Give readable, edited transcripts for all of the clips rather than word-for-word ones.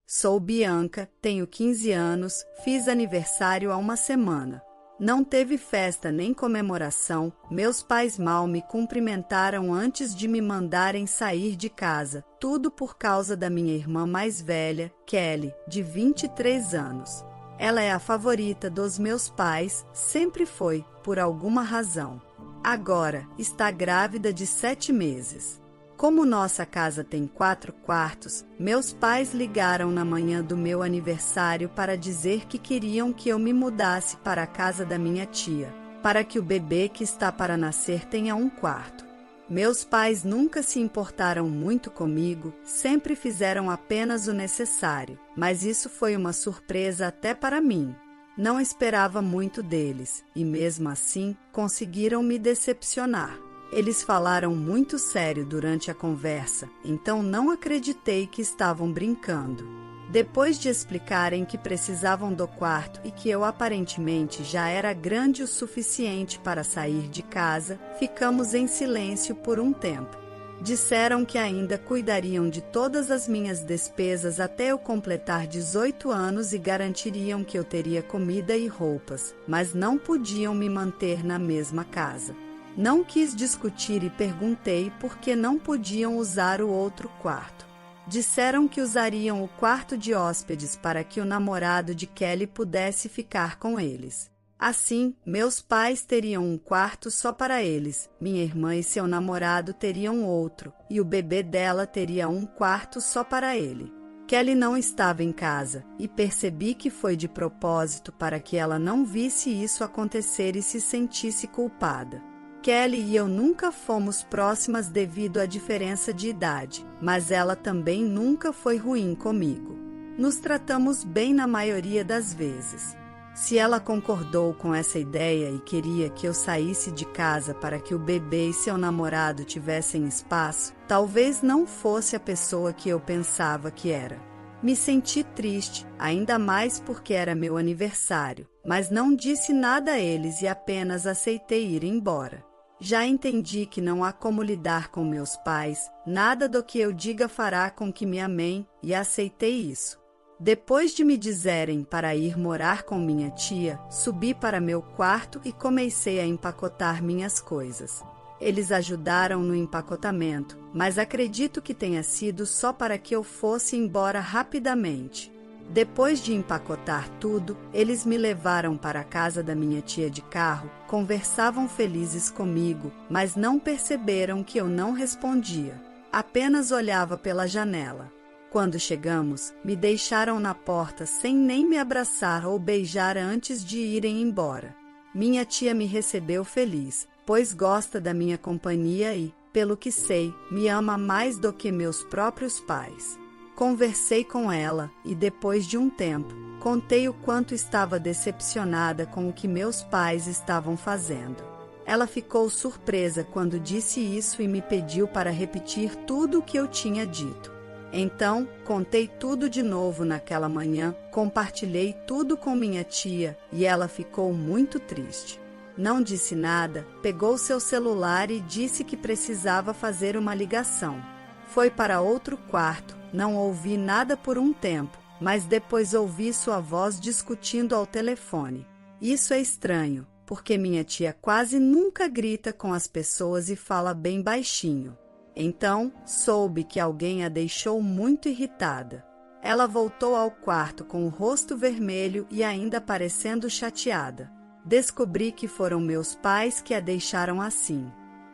Sou Bianca, tenho 15 anos, fiz aniversário há uma semana. Não teve festa nem comemoração, meus pais mal me cumprimentaram antes de me mandarem sair de casa, tudo por causa da minha irmã mais velha, Kelly, de 23 anos. Ela é a favorita dos meus pais, sempre foi, por alguma razão. Agora, está grávida de 7 meses. Como nossa casa tem 4 quartos, meus pais ligaram na manhã do meu aniversário para dizer que queriam que eu me mudasse para a casa da minha tia, para que o bebê que está para nascer tenha um quarto. Meus pais nunca se importaram muito comigo, sempre fizeram apenas o necessário, mas isso foi uma surpresa até para mim. Não esperava muito deles, e mesmo assim conseguiram me decepcionar. Eles falaram muito sério durante a conversa, então não acreditei que estavam brincando. Depois de explicarem que precisavam do quarto e que eu aparentemente já era grande o suficiente para sair de casa, ficamos em silêncio por um tempo. Disseram que ainda cuidariam de todas as minhas despesas até eu completar 18 anos e garantiriam que eu teria comida e roupas, mas não podiam me manter na mesma casa. Não quis discutir e perguntei por que não podiam usar o outro quarto. Disseram que usariam o quarto de hóspedes para que o namorado de Kelly pudesse ficar com eles. Assim, meus pais teriam um quarto só para eles, minha irmã e seu namorado teriam outro, e o bebê dela teria um quarto só para ele. Kelly não estava em casa, e percebi que foi de propósito para que ela não visse isso acontecer e se sentisse culpada. Kelly e eu nunca fomos próximas devido à diferença de idade, mas ela também nunca foi ruim comigo. Nos tratamos bem na maioria das vezes. Se ela concordou com essa ideia e queria que eu saísse de casa para que o bebê e seu namorado tivessem espaço, talvez não fosse a pessoa que eu pensava que era. Me senti triste, ainda mais porque era meu aniversário, mas não disse nada a eles e apenas aceitei ir embora. Já entendi que não há como lidar com meus pais, nada do que eu diga fará com que me amem, e aceitei isso. Depois de me dizerem para ir morar com minha tia, subi para meu quarto e comecei a empacotar minhas coisas. Eles ajudaram no empacotamento, mas acredito que tenha sido só para que eu fosse embora rapidamente. Depois de empacotar tudo, eles me levaram para a casa da minha tia de carro, conversavam felizes comigo, mas não perceberam que eu não respondia. Apenas olhava pela janela. Quando chegamos, me deixaram na porta sem nem me abraçar ou beijar antes de irem embora. Minha tia me recebeu feliz, pois gosta da minha companhia e, pelo que sei, me ama mais do que meus próprios pais. Conversei com ela e, depois de um tempo, contei o quanto estava decepcionada com o que meus pais estavam fazendo. Ela ficou surpresa quando disse isso e me pediu para repetir tudo o que eu tinha dito. Então, contei tudo de novo naquela manhã, compartilhei tudo com minha tia e ela ficou muito triste. Não disse nada, pegou seu celular e disse que precisava fazer uma ligação. Foi para outro quarto. Não ouvi nada por um tempo, mas depois ouvi sua voz discutindo ao telefone. Isso é estranho, porque minha tia quase nunca grita com as pessoas e fala bem baixinho. Então, soube que alguém a deixou muito irritada. Ela voltou ao quarto com o rosto vermelho e ainda parecendo chateada. Descobri que foram meus pais que a deixaram assim.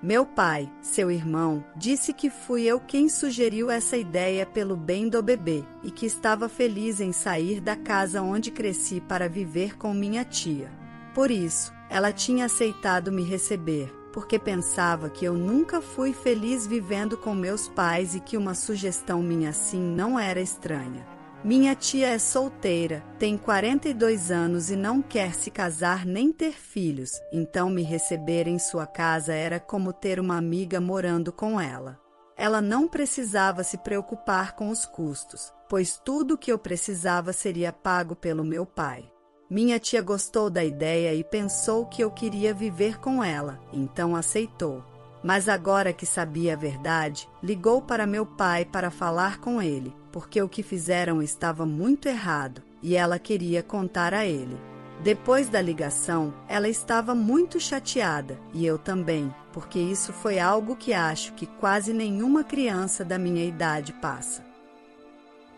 Meu pai, seu irmão, disse que fui eu quem sugeriu essa ideia pelo bem do bebê e que estava feliz em sair da casa onde cresci para viver com minha tia. Por isso, ela tinha aceitado me receber, porque pensava que eu nunca fui feliz vivendo com meus pais e que uma sugestão minha assim não era estranha. Minha tia é solteira, tem 42 anos e não quer se casar nem ter filhos, então me receber em sua casa era como ter uma amiga morando com ela. Ela não precisava se preocupar com os custos, pois tudo o que eu precisava seria pago pelo meu pai. Minha tia gostou da ideia e pensou que eu queria viver com ela, então aceitou. Mas agora que sabia a verdade, ligou para meu pai para falar com ele, porque o que fizeram estava muito errado e ela queria contar a ele. Depois da ligação, ela estava muito chateada e eu também, porque isso foi algo que acho que quase nenhuma criança da minha idade passa.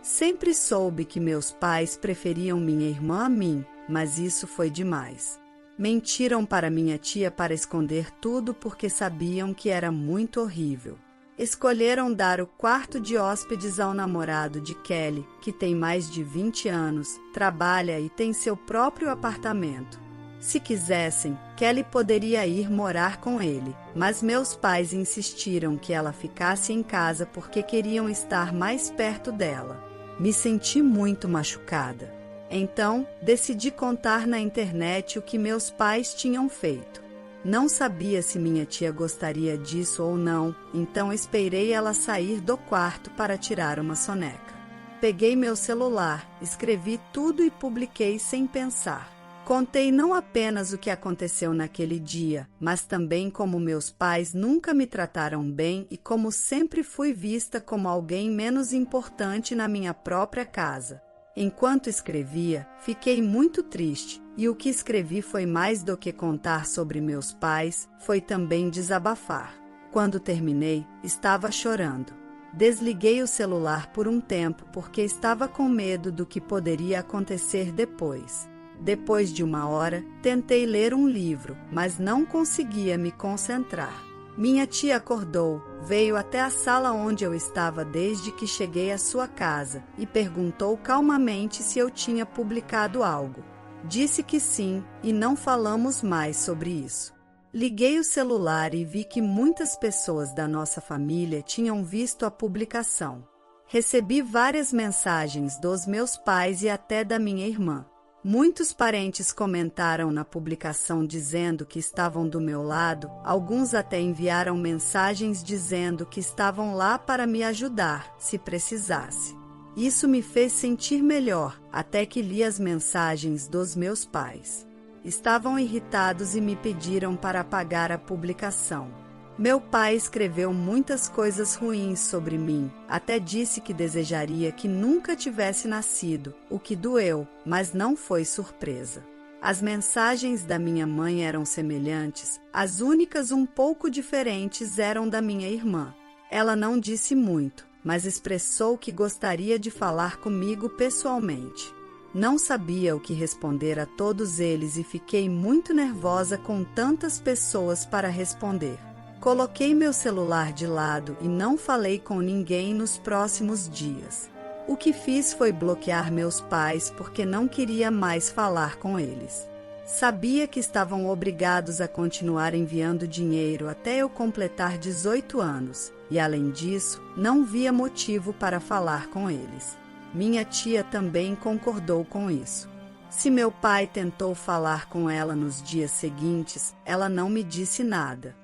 Sempre soube que meus pais preferiam minha irmã a mim, mas isso foi demais. Mentiram para minha tia para esconder tudo porque sabiam que era muito horrível. Escolheram dar o quarto de hóspedes ao namorado de Kelly, que tem mais de 20 anos, trabalha e tem seu próprio apartamento. Se quisessem, Kelly poderia ir morar com ele, mas meus pais insistiram que ela ficasse em casa porque queriam estar mais perto dela. Me senti muito machucada. Então, decidi contar na internet o que meus pais tinham feito. Não sabia se minha tia gostaria disso ou não, então esperei ela sair do quarto para tirar uma soneca. Peguei meu celular, escrevi tudo e publiquei sem pensar. Contei não apenas o que aconteceu naquele dia, mas também como meus pais nunca me trataram bem e como sempre fui vista como alguém menos importante na minha própria casa. Enquanto escrevia, fiquei muito triste, e o que escrevi foi mais do que contar sobre meus pais, foi também desabafar. Quando terminei, estava chorando. Desliguei o celular por um tempo porque estava com medo do que poderia acontecer depois. Depois de uma hora, tentei ler um livro, mas não conseguia me concentrar. Minha tia acordou, veio até a sala onde eu estava desde que cheguei à sua casa e perguntou calmamente se eu tinha publicado algo. Disse que sim e não falamos mais sobre isso. Liguei o celular e vi que muitas pessoas da nossa família tinham visto a publicação. Recebi várias mensagens dos meus pais e até da minha irmã. Muitos parentes comentaram na publicação dizendo que estavam do meu lado, alguns até enviaram mensagens dizendo que estavam lá para me ajudar, se precisasse. Isso me fez sentir melhor, até que li as mensagens dos meus pais. Estavam irritados e me pediram para apagar a publicação. Meu pai escreveu muitas coisas ruins sobre mim, até disse que desejaria que nunca tivesse nascido, o que doeu, mas não foi surpresa. As mensagens da minha mãe eram semelhantes, as únicas um pouco diferentes eram da minha irmã. Ela não disse muito, mas expressou que gostaria de falar comigo pessoalmente. Não sabia o que responder a todos eles e fiquei muito nervosa com tantas pessoas para responder. Coloquei meu celular de lado e não falei com ninguém nos próximos dias. O que fiz foi bloquear meus pais porque não queria mais falar com eles. Sabia que estavam obrigados a continuar enviando dinheiro até eu completar 18 anos e, além disso, não via motivo para falar com eles. Minha tia também concordou com isso. Se meu pai tentou falar com ela nos dias seguintes, ela não me disse nada.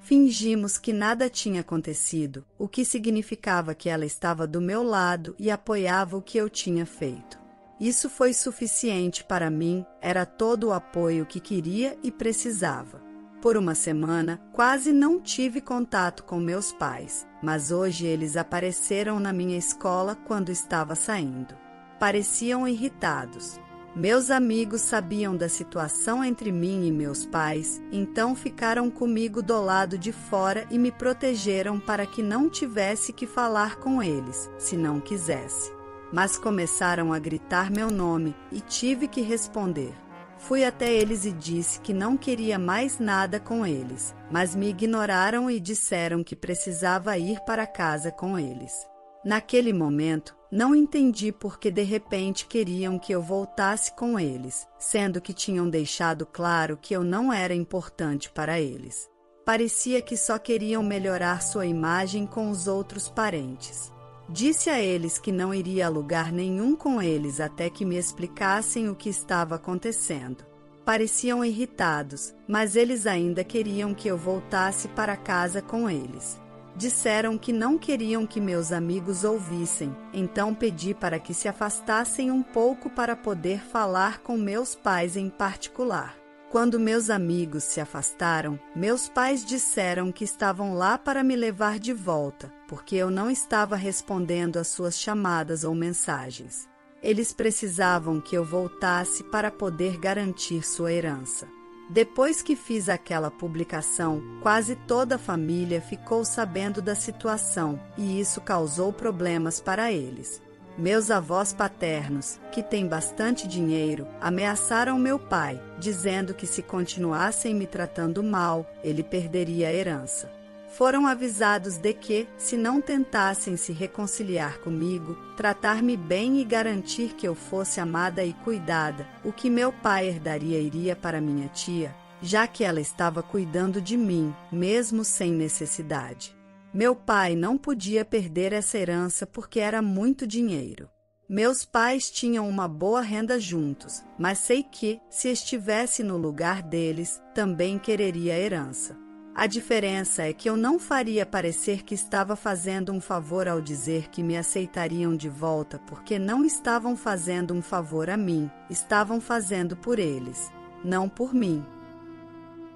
Fingimos que nada tinha acontecido, o que significava que ela estava do meu lado e apoiava o que eu tinha feito. Isso foi suficiente para mim, era todo o apoio que queria e precisava. Por uma semana, quase não tive contato com meus pais, mas hoje eles apareceram na minha escola quando estava saindo. Pareciam irritados. Meus amigos sabiam da situação entre mim e meus pais, então ficaram comigo do lado de fora e me protegeram para que não tivesse que falar com eles, se não quisesse. Mas começaram a gritar meu nome e tive que responder. Fui até eles e disse que não queria mais nada com eles, mas me ignoraram e disseram que precisava ir para casa com eles. Naquele momento, não entendi por que de repente queriam que eu voltasse com eles, sendo que tinham deixado claro que eu não era importante para eles. Parecia que só queriam melhorar sua imagem com os outros parentes. Disse a eles que não iria a lugar nenhum com eles até que me explicassem o que estava acontecendo. Pareciam irritados, mas eles ainda queriam que eu voltasse para casa com eles. Disseram que não queriam que meus amigos ouvissem, então pedi para que se afastassem um pouco para poder falar com meus pais em particular. Quando meus amigos se afastaram, meus pais disseram que estavam lá para me levar de volta, porque eu não estava respondendo às suas chamadas ou mensagens. Eles precisavam que eu voltasse para poder garantir sua herança. Depois que fiz aquela publicação, quase toda a família ficou sabendo da situação e isso causou problemas para eles. Meus avós paternos, que têm bastante dinheiro, ameaçaram meu pai, dizendo que se continuassem me tratando mal, ele perderia a herança. Foram avisados de que, se não tentassem se reconciliar comigo, tratar-me bem e garantir que eu fosse amada e cuidada, o que meu pai herdaria iria para minha tia, já que ela estava cuidando de mim, mesmo sem necessidade. Meu pai não podia perder essa herança porque era muito dinheiro. Meus pais tinham uma boa renda juntos, mas sei que, se estivesse no lugar deles, também quereria a herança. A diferença é que eu não faria parecer que estava fazendo um favor ao dizer que me aceitariam de volta porque não estavam fazendo um favor a mim, estavam fazendo por eles, não por mim.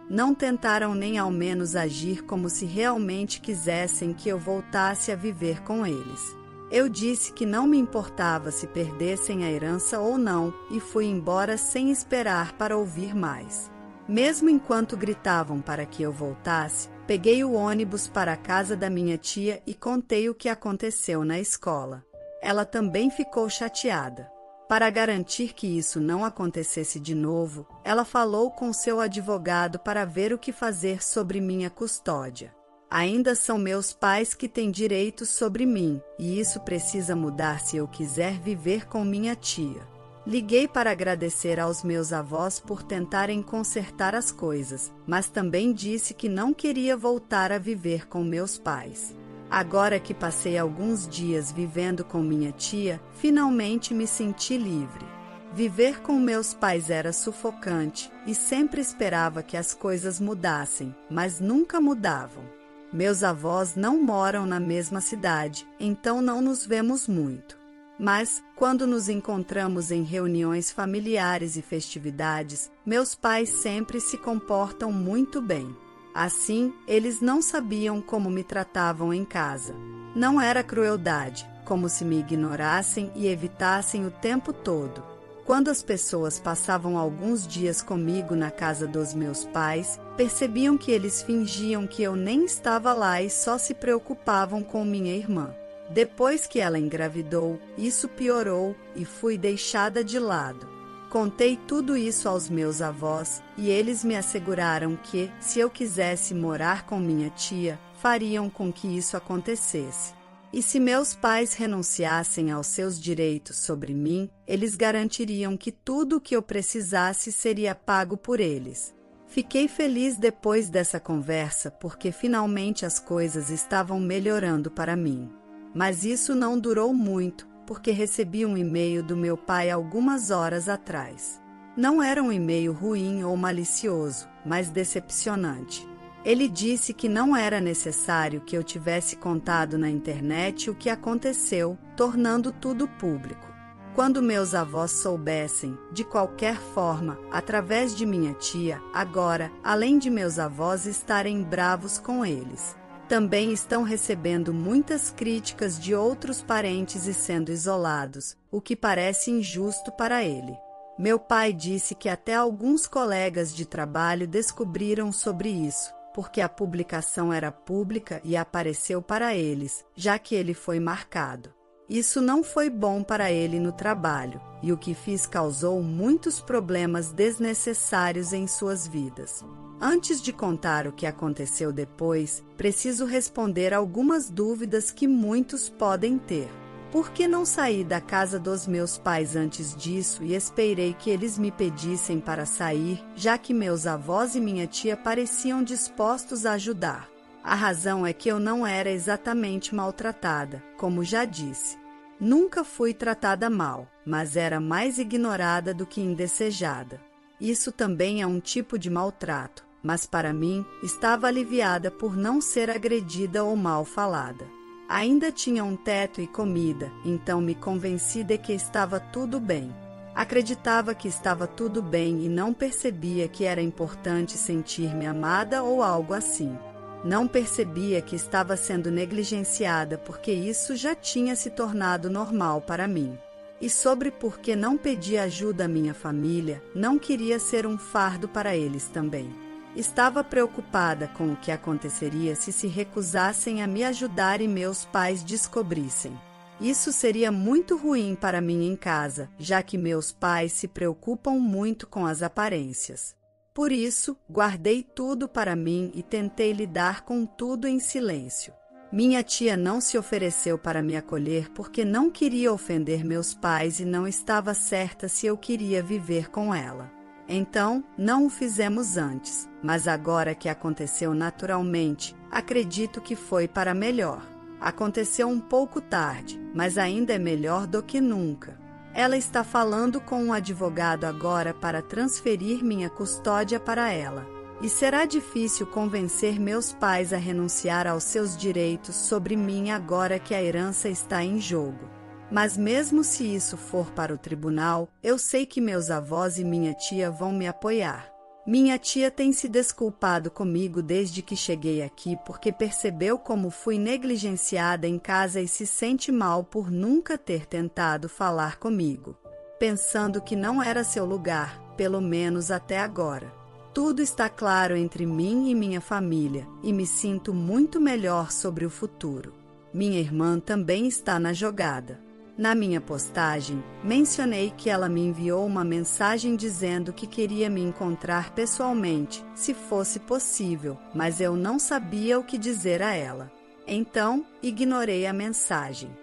Não tentaram nem ao menos agir como se realmente quisessem que eu voltasse a viver com eles. Eu disse que não me importava se perdessem a herança ou não e fui embora sem esperar para ouvir mais. Mesmo enquanto gritavam para que eu voltasse, peguei o ônibus para a casa da minha tia e contei o que aconteceu na escola. Ela também ficou chateada. Para garantir que isso não acontecesse de novo, ela falou com seu advogado para ver o que fazer sobre minha custódia. Ainda são meus pais que têm direitos sobre mim, e isso precisa mudar se eu quiser viver com minha tia. Liguei para agradecer aos meus avós por tentarem consertar as coisas, mas também disse que não queria voltar a viver com meus pais. Agora que passei alguns dias vivendo com minha tia, finalmente me senti livre. Viver com meus pais era sufocante e sempre esperava que as coisas mudassem, mas nunca mudavam. Meus avós não moram na mesma cidade, então não nos vemos muito. Mas, quando nos encontramos em reuniões familiares e festividades, meus pais sempre se comportam muito bem. Assim, eles não sabiam como me tratavam em casa. Não era crueldade, como se me ignorassem e evitassem o tempo todo. Quando as pessoas passavam alguns dias comigo na casa dos meus pais, percebiam que eles fingiam que eu nem estava lá e só se preocupavam com minha irmã. Depois que ela engravidou, isso piorou e fui deixada de lado. Contei tudo isso aos meus avós e eles me asseguraram que, se eu quisesse morar com minha tia, fariam com que isso acontecesse. E se meus pais renunciassem aos seus direitos sobre mim, eles garantiriam que tudo o que eu precisasse seria pago por eles. Fiquei feliz depois dessa conversa porque finalmente as coisas estavam melhorando para mim. Mas isso não durou muito, porque recebi um e-mail do meu pai algumas horas atrás. Não era um e-mail ruim ou malicioso, mas decepcionante. Ele disse que não era necessário que eu tivesse contado na internet o que aconteceu, tornando tudo público. Quando meus avós soubessem, de qualquer forma, através de minha tia, agora, além de meus avós estarem bravos com eles, também estão recebendo muitas críticas de outros parentes e sendo isolados, o que parece injusto para ele. Meu pai disse que até alguns colegas de trabalho descobriram sobre isso, porque a publicação era pública e apareceu para eles, já que ele foi marcado. Isso não foi bom para ele no trabalho, e o que fiz causou muitos problemas desnecessários em suas vidas. Antes de contar o que aconteceu depois, preciso responder algumas dúvidas que muitos podem ter. Por que não saí da casa dos meus pais antes disso e esperei que eles me pedissem para sair, já que meus avós e minha tia pareciam dispostos a ajudar? A razão é que eu não era exatamente maltratada, como já disse. Nunca fui tratada mal, mas era mais ignorada do que indesejada. Isso também é um tipo de maltrato, mas para mim estava aliviada por não ser agredida ou mal falada. Ainda tinha um teto e comida, então me convenci de que estava tudo bem. Acreditava que estava tudo bem e não percebia que era importante sentir-me amada ou algo assim. Não percebia que estava sendo negligenciada porque isso já tinha se tornado normal para mim. E sobre por que não pedi ajuda à minha família, não queria ser um fardo para eles também. Estava preocupada com o que aconteceria se recusassem a me ajudar e meus pais descobrissem. Isso seria muito ruim para mim em casa, já que meus pais se preocupam muito com as aparências. Por isso, guardei tudo para mim e tentei lidar com tudo em silêncio. Minha tia não se ofereceu para me acolher porque não queria ofender meus pais e não estava certa se eu queria viver com ela. Então, não o fizemos antes, mas agora que aconteceu naturalmente, acredito que foi para melhor. Aconteceu um pouco tarde, mas ainda é melhor do que nunca. Ela está falando com um advogado agora para transferir minha custódia para ela. E será difícil convencer meus pais a renunciar aos seus direitos sobre mim agora que a herança está em jogo. Mas mesmo se isso for para o tribunal, eu sei que meus avós e minha tia vão me apoiar. Minha tia tem se desculpado comigo desde que cheguei aqui porque percebeu como fui negligenciada em casa e se sente mal por nunca ter tentado falar comigo, pensando que não era seu lugar, pelo menos até agora. Tudo está claro entre mim e minha família e me sinto muito melhor sobre o futuro. Minha irmã também está na jogada. Na minha postagem, mencionei que ela me enviou uma mensagem dizendo que queria me encontrar pessoalmente, se fosse possível, mas eu não sabia o que dizer a ela. Então, ignorei a mensagem.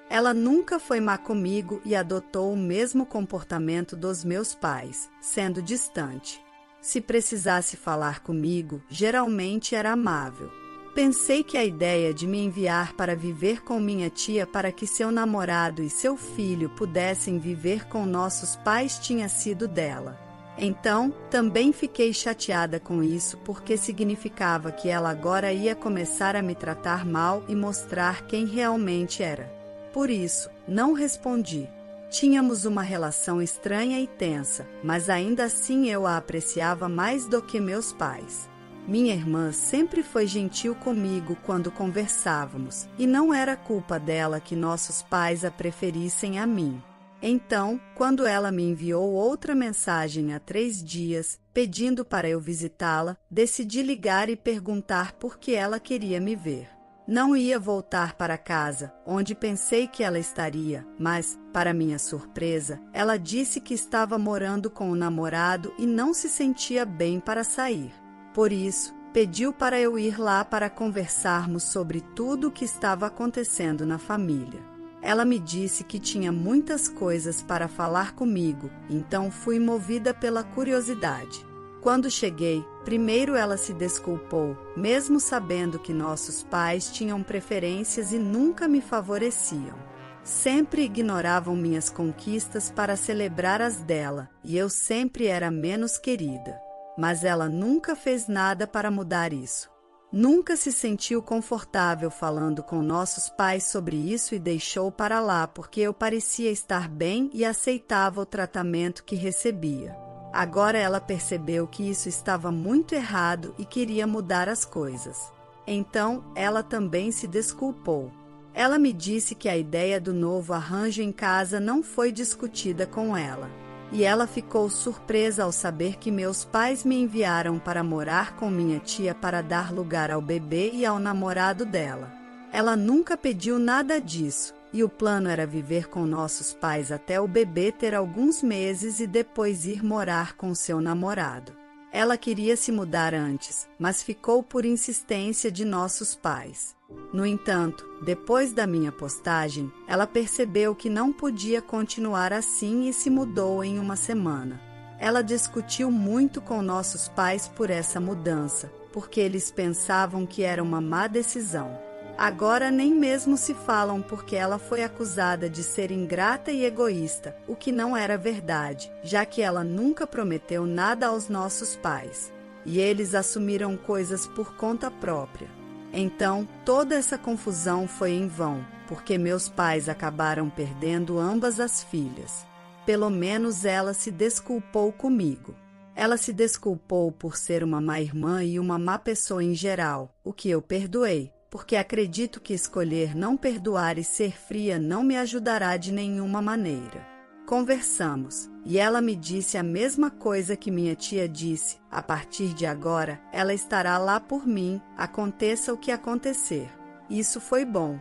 Ela nunca foi má comigo e adotou o mesmo comportamento dos meus pais, sendo distante. Se precisasse falar comigo, geralmente era amável. Pensei que a ideia de me enviar para viver com minha tia para que seu namorado e seu filho pudessem viver com nossos pais tinha sido dela. Então, também fiquei chateada com isso porque significava que ela agora ia começar a me tratar mal e mostrar quem realmente era. Por isso, não respondi. Tínhamos uma relação estranha e tensa, mas ainda assim eu a apreciava mais do que meus pais. Minha irmã sempre foi gentil comigo quando conversávamos, e não era culpa dela que nossos pais a preferissem a mim. Então, quando ela me enviou outra mensagem há 3 dias, pedindo para eu visitá-la, decidi ligar e perguntar por que ela queria me ver. Não ia voltar para casa, onde pensei que ela estaria, mas, para minha surpresa, ela disse que estava morando com o namorado e não se sentia bem para sair. Por isso, pediu para eu ir lá para conversarmos sobre tudo o que estava acontecendo na família. Ela me disse que tinha muitas coisas para falar comigo, então fui movida pela curiosidade. Quando cheguei, primeiro ela se desculpou, mesmo sabendo que nossos pais tinham preferências e nunca me favoreciam. Sempre ignoravam minhas conquistas para celebrar as dela, e eu sempre era menos querida. Mas ela nunca fez nada para mudar isso. Nunca se sentiu confortável falando com nossos pais sobre isso e deixou para lá porque eu parecia estar bem e aceitava o tratamento que recebia. Agora ela percebeu que isso estava muito errado e queria mudar as coisas. Então, ela também se desculpou. Ela me disse que a ideia do novo arranjo em casa não foi discutida com ela. E ela ficou surpresa ao saber que meus pais me enviaram para morar com minha tia para dar lugar ao bebê e ao namorado dela. Ela nunca pediu nada disso, e o plano era viver com nossos pais até o bebê ter alguns meses e depois ir morar com seu namorado. Ela queria se mudar antes, mas ficou por insistência de nossos pais. No entanto, depois da minha postagem, ela percebeu que não podia continuar assim e se mudou em uma semana. Ela discutiu muito com nossos pais por essa mudança, porque eles pensavam que era uma má decisão. Agora nem mesmo se falam porque ela foi acusada de ser ingrata e egoísta, o que não era verdade, já que ela nunca prometeu nada aos nossos pais. E eles assumiram coisas por conta própria. Então, toda essa confusão foi em vão, porque meus pais acabaram perdendo ambas as filhas. pelo menos ela se desculpou comigo. Ela se desculpou por ser uma má irmã e uma má pessoa em geral, o que eu perdoei, porque acredito que escolher não perdoar e ser fria não me ajudará de nenhuma maneira. Conversamos, e ela me disse a mesma coisa que minha tia disse: a partir de agora, ela estará lá por mim, aconteça o que acontecer. Isso foi bom.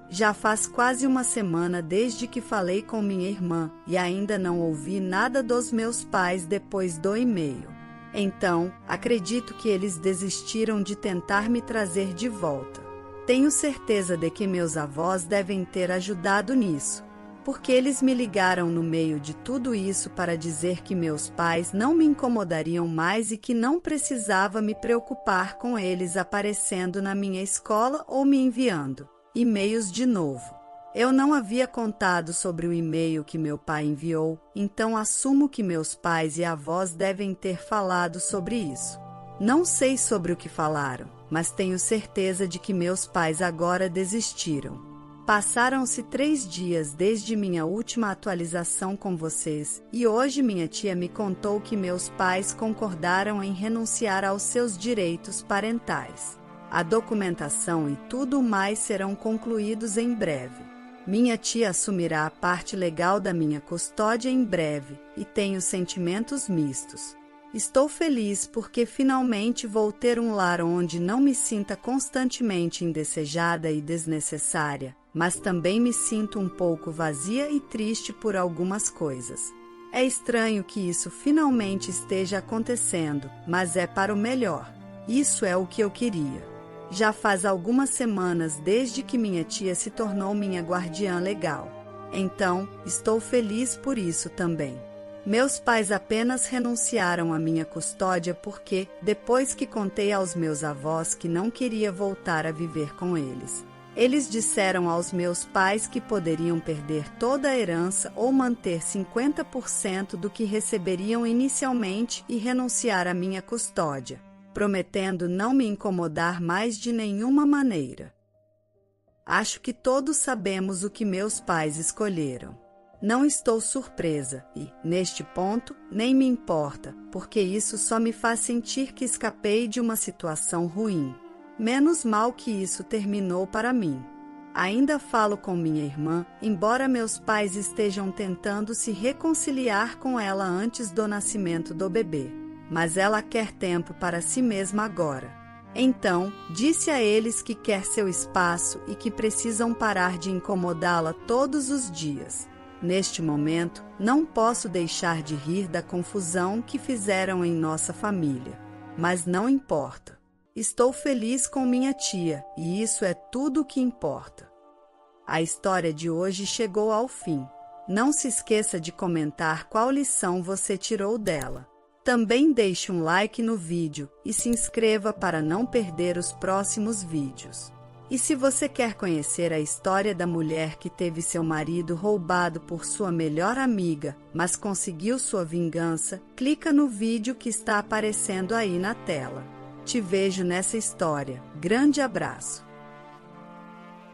Já faz quase uma semana desde que falei com minha irmã, e ainda não ouvi nada dos meus pais depois do e-mail. Então, acredito que eles desistiram de tentar me trazer de volta. Tenho certeza de que meus avós devem ter ajudado nisso, porque eles me ligaram no meio de tudo isso para dizer que meus pais não me incomodariam mais e que não precisava me preocupar com eles aparecendo na minha escola ou me enviando e-mails de novo. Eu não havia contado sobre o e-mail que meu pai enviou, então assumo que meus pais e avós devem ter falado sobre isso. Não sei sobre o que falaram, mas tenho certeza de que meus pais agora desistiram. Passaram-se 3 dias desde minha última atualização com vocês, e hoje minha tia me contou que meus pais concordaram em renunciar aos seus direitos parentais. A documentação e tudo mais serão concluídos em breve. Minha tia assumirá a parte legal da minha custódia em breve, e tenho sentimentos mistos. Estou feliz porque finalmente vou ter um lar onde não me sinta constantemente indesejada e desnecessária, mas também me sinto um pouco vazia e triste por algumas coisas. É estranho que isso finalmente esteja acontecendo, mas é para o melhor. Isso é o que eu queria. Já faz algumas semanas desde que minha tia se tornou minha guardiã legal. Então, estou feliz por isso também. Meus pais apenas renunciaram à minha custódia porque, depois que contei aos meus avós que não queria voltar a viver com eles, eles disseram aos meus pais que poderiam perder toda a herança ou manter 50% do que receberiam inicialmente e renunciar à minha custódia, prometendo não me incomodar mais de nenhuma maneira. Acho que todos sabemos o que meus pais escolheram. Não estou surpresa e, neste ponto, nem me importa, porque isso só me faz sentir que escapei de uma situação ruim. Menos mal que isso terminou para mim. Ainda falo com minha irmã, embora meus pais estejam tentando se reconciliar com ela antes do nascimento do bebê. Mas ela quer tempo para si mesma agora. Então, disse a eles que quer seu espaço e que precisam parar de incomodá-la todos os dias. Neste momento, não posso deixar de rir da confusão que fizeram em nossa família. Mas não importa. Estou feliz com minha tia, e isso é tudo o que importa. A história de hoje chegou ao fim. Não se esqueça de comentar qual lição você tirou dela. Também deixe um like no vídeo e se inscreva para não perder os próximos vídeos. E se você quer conhecer a história da mulher que teve seu marido roubado por sua melhor amiga, mas conseguiu sua vingança, clica no vídeo que está aparecendo aí na tela. Te vejo nessa história. Grande abraço!